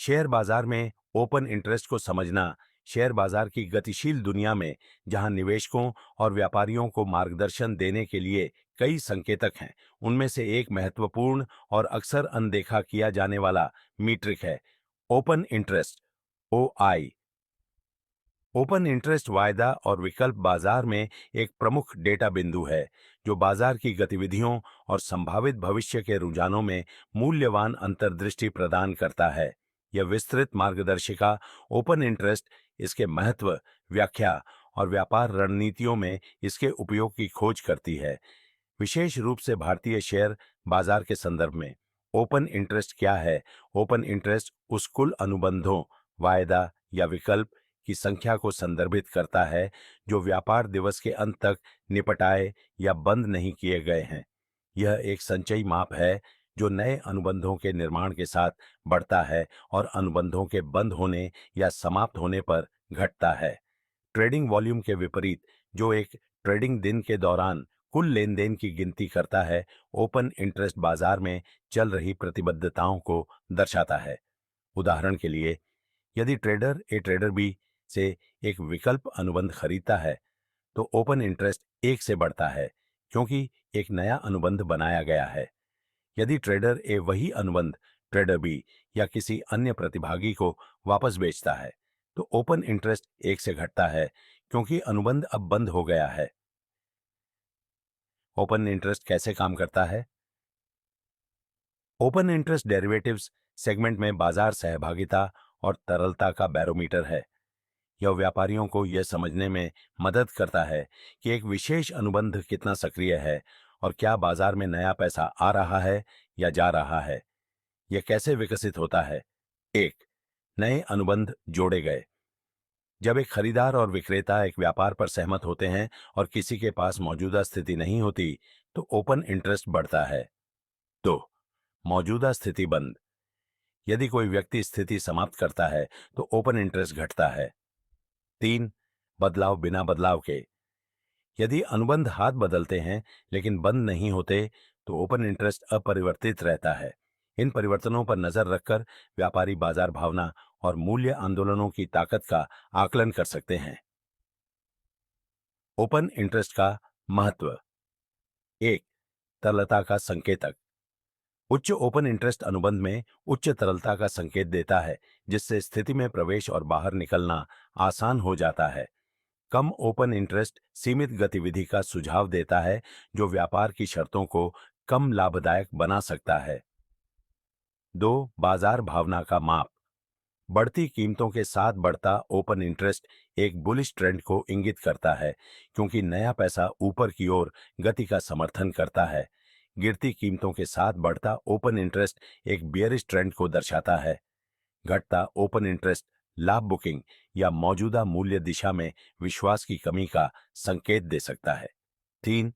Share बाजार में open interest को समझना शेयर बाजार की गतिशील दुनिया में जहां निवेशकों और व्यापारियों को मार्गदर्शन देने के लिए कई संकेतक हैं, उनमें से एक महत्वपूर्ण और अक्सर अनदेखा किया जाने वाला मीट्रिक है open interest OI। Open interest वायदा और विकल्प बाजार में एक प्रमुख डेटा बिंदु है जो बाजार की गतिविधियों और संभावित भविष्य के रुझानों में मूल्यवान अंतर्दृष्टि प्रदान करता है। यह विस्तृत मार्गदर्शिका ओपन इंटरेस्ट, इसके महत्व, व्याख्या और व्यापार रणनीतियों में इसके उपयोग की खोज करती है। विशेष रूप से भारतीय शेयर बाजार के संदर्भ में ओपन इंटरेस्ट क्या है? ओपन इंटरेस्ट उस कुल अनुबंधों, वायदा या विकल्प की संख्या को संदर्भित करता है जो व्यापार दिवस के अंत तक निपटाए या बंद नहीं किए गए हैं। यह एक संचयी माप है जो नए अनुबंधों के निर्माण के साथ बढ़ता है और अनुबंधों के बंद होने या समाप्त होने पर घटता है। ट्रेडिंग वॉल्यूम के विपरीत, जो एक ट्रेडिंग दिन के दौरान कुल लेन देन की गिनती करता है, ओपन इंटरेस्ट बाजार में चल रही प्रतिबद्धताओं को दर्शाता है। उदाहरण के लिए, यदि ट्रेडर ए ट्रेडर बी से एक विकल्प अनुबंध खरीदता है तो ओपन इंटरेस्ट 1 से बढ़ता है क्योंकि एक नया अनुबंध बनाया गया है। यदि ट्रेडर ए वही अनुबंध ट्रेडर बी या किसी अन्य प्रतिभागी को वापस बेचता है तो ओपन इंटरेस्ट 1 से घटता है क्योंकि अनुबंध अब बंद हो गया है। ओपन इंटरेस्ट कैसे काम करता है? ओपन इंटरेस्ट डेरिवेटिव्स सेगमेंट में बाजार सहभागिता और तरलता का बैरोमीटर है। यह व्यापारियों को यह समझने में मदद करता है कि एक विशेष अनुबंध कितना सक्रिय है और क्या बाजार में नया पैसा आ रहा है या जा रहा है। यह कैसे विकसित होता है? 1. नए अनुबंध जोड़े गए। जब एक खरीदार और विक्रेता एक व्यापार पर सहमत होते हैं और किसी के पास मौजूदा स्थिति नहीं होती तो ओपन इंटरेस्ट बढ़ता है। 2. मौजूदा स्थिति बंद। यदि कोई व्यक्ति स्थिति समाप्त करता है तो ओपन इंटरेस्ट घटता है। 3. बदलाव बिना बदलाव के। यदि अनुबंध हाथ बदलते हैं लेकिन बंद नहीं होते तो ओपन इंटरेस्ट अपरिवर्तित रहता है। इन परिवर्तनों पर नजर रखकर व्यापारी बाजार भावना और मूल्य आंदोलनों की ताकत का आकलन कर सकते हैं। ओपन इंटरेस्ट का महत्व। 1. तरलता का संकेतक। उच्च ओपन इंटरेस्ट अनुबंध में उच्च तरलता का संकेत देता है जिससे स्थिति में प्रवेश और बाहर निकलना आसान हो जाता है। कम ओपन इंटरेस्ट सीमित गतिविधि का सुझाव देता है जो व्यापार की शर्तों को कम लाभदायक बना सकता है। 2. बाजार भावना का माप। बढ़ती कीमतों के साथ बढ़ता ओपन इंटरेस्ट एक बुलिश ट्रेंड को इंगित करता है क्योंकि नया पैसा ऊपर की ओर गति का समर्थन करता है। गिरती कीमतों के साथ बढ़ता ओपन इंटरेस्ट एक बियरिश ट्रेंड को दर्शाता है। घटता ओपन इंटरेस्ट लाभ बुकिंग या मौजूदा मूल्य दिशा में विश्वास की कमी का संकेत दे सकता है। 3.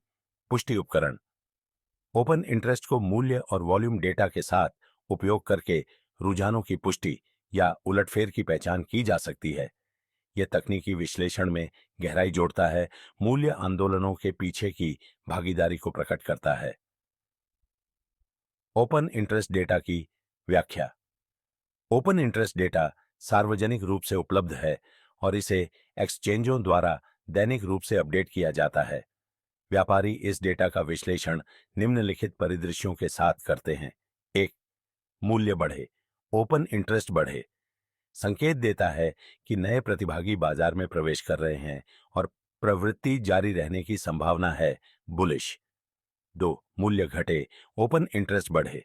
पुष्टि उपकरण। ओपन इंटरेस्ट को मूल्य और वॉल्यूम डेटा के साथ उपयोग करके रुझानों की पुष्टि या उलटफेर की पहचान की जा सकती है। यह तकनीकी विश्लेषण में गहराई जोड़ता है, मूल्य आंदोलनों के पीछे की भागीदारी को प्रकट करता है। ओपन इंटरेस्ट डेटा की व्याख्या। ओपन इंटरेस्ट डेटा सार्वजनिक रूप से उपलब्ध है और इसे एक्सचेंजों द्वारा दैनिक रूप से अपडेट किया जाता है। व्यापारी इस डेटा का विश्लेषण निम्नलिखित परिदृश्यों के साथ करते हैं। 1. मूल्य बढ़े, ओपन इंटरेस्ट बढ़े। संकेत देता है कि नए प्रतिभागी बाजार में प्रवेश कर रहे हैं और प्रवृत्ति जारी रहने की संभावना है, बुलिश। 2. मूल्य घटे, ओपन इंटरेस्ट बढ़े।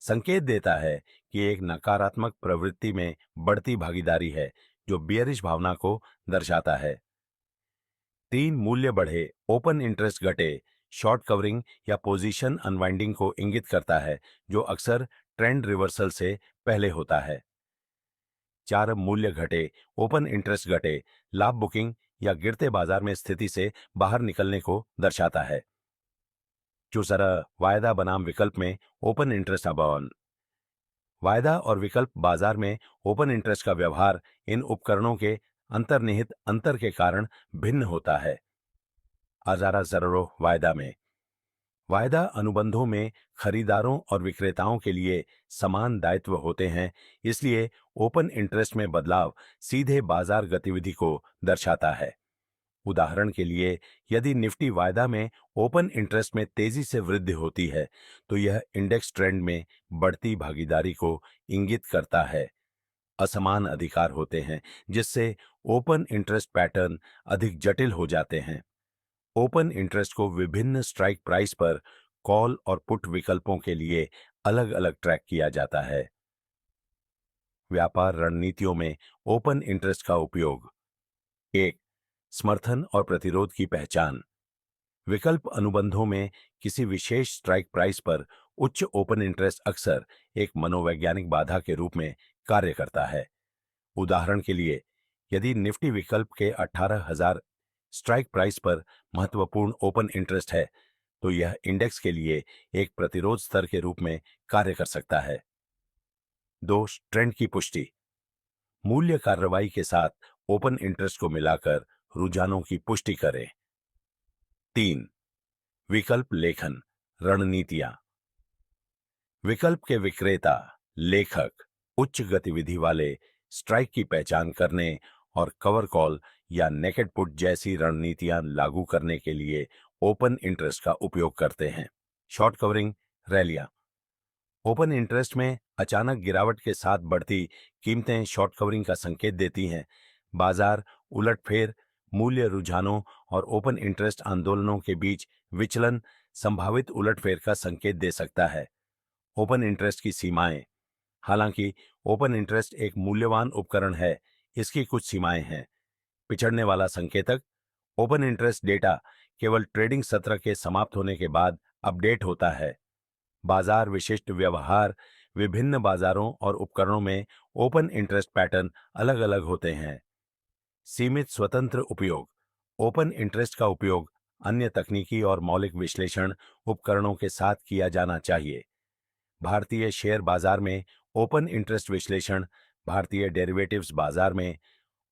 संकेत देता है कि एक नकारात्मक प्रवृत्ति में बढ़ती भागीदारी है जो बियरिश भावना को दर्शाता है। 3. मूल्य बढ़े, ओपन इंटरेस्ट घटे, शॉर्ट कवरिंग या पोजीशन अनवाइंडिंग को इंगित करता है जो अक्सर ट्रेंड रिवर्सल से पहले होता है। 4. मूल्य घटे, ओपन इंटरेस्ट घटे, लाभ बुकिंग या गिरते बाजार में स्थिति से बाहर निकलने को दर्शाता है। चौसरा वायदा बनाम विकल्प में ओपन इंटरेस्ट अबाउन। वायदा और विकल्प बाजार में ओपन इंटरेस्ट का व्यवहार इन उपकरणों के अंतर्निहित अंतर के कारण भिन्न होता है। अजारा जररो वायदा में वायदा अनुबंधों में खरीदारों और विक्रेताओं के लिए समान दायित्व होते हैं, इसलिए ओपन इंटरेस्ट में बदलाव सीधे बाजार गतिविधि को दर्शाता है। उदाहरण के लिए, यदि निफ्टी वायदा में ओपन इंटरेस्ट में तेजी से वृद्धि होती है, तो यह इंडेक्स ट्रेंड में बढ़ती भागीदारी को इंगित करता है। असमान अधिकार होते हैं, जिससे ओपन इंटरेस्ट पैटर्न अधिक जटिल हो जाते हैं। ओपन इंटरेस्ट को विभिन्न स्ट्राइक प्राइस पर कॉल और पुट विकल्पों के लिए अलग-अलग ट्रैक किया जाता है। व्यापार रणनीतियों में ओपन इंटरेस्ट का उपयोग। 1. समर्थन और प्रतिरोध की पहचान। विकल्प अनुबंधों में किसी विशेष स्ट्राइक प्राइस पर उच्च ओपन इंटरेस्ट अक्सर एक मनोवैज्ञानिक बाधा के रूप में कार्य करता है। उदाहरण के लिए, यदि निफ्टी विकल्प के 18,000 स्ट्राइक प्राइस पर महत्वपूर्ण ओपन इंटरेस्ट है, तो यह इंडेक्स के लिए एक प्रतिरोध स्तर के रूप में कार्य कर सकता है। 2. ट्रेंड की पुष्टि। मूल्य कार्रवाई के साथ ओपन इंटरेस्ट को मिलाकर रुझानों की पुष्टि करें। 3. विकल्प लेखन रणनीतियां। विकल्प के विक्रेता, लेखक उच्च गतिविधि वाले स्ट्राइक की पहचान करने और कवर कॉल या नेकेड पुट जैसी रणनीतियां लागू करने के लिए ओपन इंटरेस्ट का उपयोग करते हैं। शॉर्ट कवरिंग रैलियां। ओपन इंटरेस्ट में अचानक गिरावट के साथ बढ़ती कीमतें शॉर्ट कवरिंग का संकेत देती हैं। बाजार उलटफेर, मूल्य रुझानों और ओपन इंटरेस्ट आंदोलनों के बीच विचलन संभावित उलटफेर का संकेत दे सकता है। ओपन इंटरेस्ट की सीमाएं। हालांकि ओपन इंटरेस्ट एक मूल्यवान उपकरण है, इसकी कुछ सीमाएं हैं। पिछड़ने वाला संकेतक। ओपन इंटरेस्ट डेटा केवल ट्रेडिंग सत्र के समाप्त होने के बाद अपडेट होता है। बाजार विशिष्ट व्यवहार। विभिन्न बाजारों और उपकरणों में ओपन इंटरेस्ट पैटर्न अलग-अलग होते हैं। सीमित स्वतंत्र उपयोग। ओपन इंटरेस्ट का उपयोग अन्य तकनीकी और मौलिक विश्लेषण उपकरणों के साथ किया जाना चाहिए। भारतीय शेयर बाजार में ओपन इंटरेस्ट विश्लेषण। भारतीय डेरिवेटिव्स बाजार में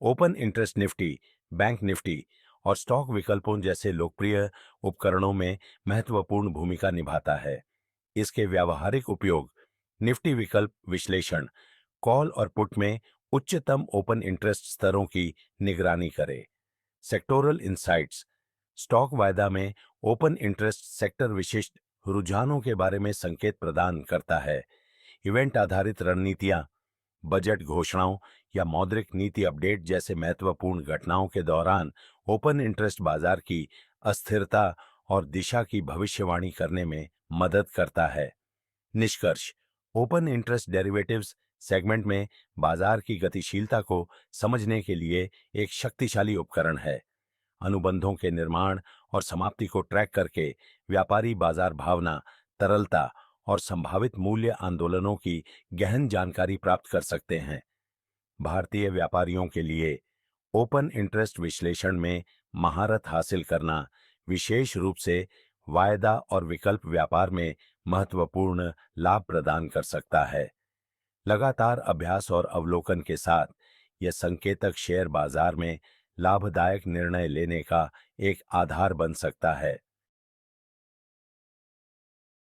open interest Nifty, bank Nifty और स्टॉक विकल्पों जैसे लोकप्रिय उपकरणों में महत्वपूर्ण भूमिका निभाता है। इसके व्यावहारिक उपयोग। निफ्टी विकल्प विश्लेषण। कॉल और पुट में उच्चतम ओपन इंटरेस्ट स्तरों की निगरानी करें। Sectoral insights. स्टॉक वायदा में ओपन इंटरेस्ट सेक्टर विशिष्ट रुझानों के बारे में संकेत प्रदान करता है। इवेंट आधारित रणनीतियां। बजट घोषणाओं या मौद्रिक नीति अपडेट जैसे महत्वपूर्ण घटनाओं के दौरान ओपन इंटरेस्ट बाजार की अस्थिरता और दिशा की भविष्यवाणी करने में मदद करता है। निष्कर्ष। ओपन इंटरेस्ट डेरिवेटिव्स सेगमेंट में बाजार की गतिशीलता को समझने के लिए एक शक्तिशाली उपकरण है। अनुबंधों के निर्माण और समाप्ति को ट्रैक करके व्यापारी बाजार भावना, तरलता और संभावित मूल्य आंदोलनों की गहन जानकारी प्राप्त कर सकते हैं। भारतीय व्यापारियों के लिए ओपन इंटरेस्ट विश्लेषण में महारत हासिल करना, विशेष रूप से वायदा और विकल्प व्यापार में महत्वपूर्ण लाभ प्रदान कर सकता है। लगातार अभ्यास और अवलोकन के साथ यह संकेतक शेयर बाजार में लाभदायक निर्णय लेने का एक आधार बन सकता है।